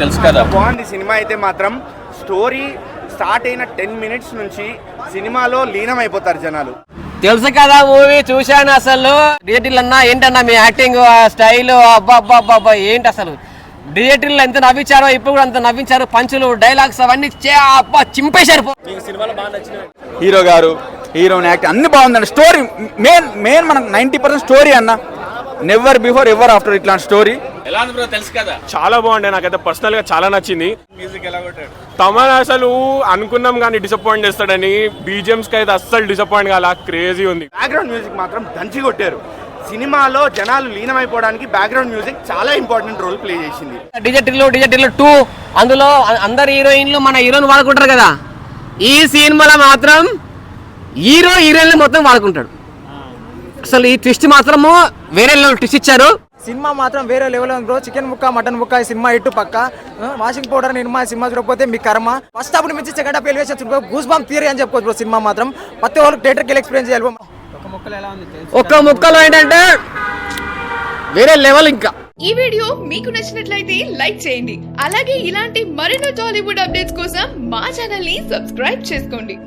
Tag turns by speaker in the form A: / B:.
A: తెలుసు కదా.
B: బాగుంది సినిమా అయితే మాత్రం. స్టోరీ స్టార్ట్ అయిన 10 minutes నుంచి సినిమాలో లీనం అయిపోతారు జనాలు.
C: తెలుసు కదా మూవీ చూశాను. అసలు థియేటర్లు అన్నా ఏంటన్నా మీ యాక్టింగ్ స్టైల్ అబ్బా అబ్బా అబ్బా ఏంటి అసలు థియేటర్లు ఎంత నవ్వించారో ఇప్పుడు కూడా అంత నవ్వించారు. పంచులు డైలాగ్స్ అవన్నీ అబ్బా చింపేశారు.
D: హీరో గారు హీరోని యాక్టింగ్ అన్ని బాగుందండి. స్టోరీ మెయిన్ మనకు 90% స్టోరీ అన్న. నెవర్ బిఫోర్ ఎవర్ ఆఫ్టర్ ఇట్లాంటి స్టోరీ.
A: ఎలా ఉంది బ్రో తెలుసు కదా.
E: చాలా బాగుండే, నాకైతే పర్సనల్ గా చాలా నచ్చింది.
A: మ్యూజిక్ ఎలా కొట్టాడు
E: తమన్ అసలు అనుకున్నాం కానీ డిసప్పాయింట్ చేస్తాడని, బీజిఎంస్ కి అయితే అస్సలు డిసప్పాయింట్ కాల, క్రేజీ ఉంది.
B: బ్యాక్గ్రౌండ్ మ్యూజిక్ మాత్రం దంచి కొట్టారు. సినిమాలో జనాలు లీనమైపోవడానికి బ్యాక్గ్రౌండ్ మ్యూజిక్ చాలా ఇంపార్టెంట్ రోల్ ప్లే చేసింది.
C: డిజెటిల్ 2 అందులో అందరు హీరోయిన్లు మన హీరోని వాడుకుంటారు కదా. ఈ సినిమాలో మాత్రం హీరోయిన్లు మొత్తం వాడుకుంటాడు. అసలు ఈ ట్విస్ట్ మాత్రము వేరే లెవెల్ ట్విస్ట్ ఇచ్చారు.
F: సినిమా మాత్రం వేరే లెవెల్ ఉంది బ్రో. చికెన్ ముక్క మటన్ ముక్క ఈ సినిమా ఇటు పక్క. వాషింగ్ పౌడర్ సినిమా చూడకపోతే మీ కర్మ. ఫస్ట్ హాఫ్ మించి second half elevation goose bump theory అని చెప్పుకోవచ్చు బ్రో. సినిమా మాత్రం ప్రతి ఒక్కరికి థియేటర్కి వెళ్ళి ఎక్స్పీరియన్స్ చేయాలి.
C: ఒక్క ముక్కలో ఏంటంటే వేరే లెవెల్. ఇంకా
G: ఈ వీడియో మీకు నచ్చినట్లయితే లైక్ చేయండి. అలాగే ఇలాంటి మరిన్ని టాలీవుడ్ అప్డేట్స్ కోసం మా ఛానల్ ని సబ్స్క్రైబ్ చేసుకోండి.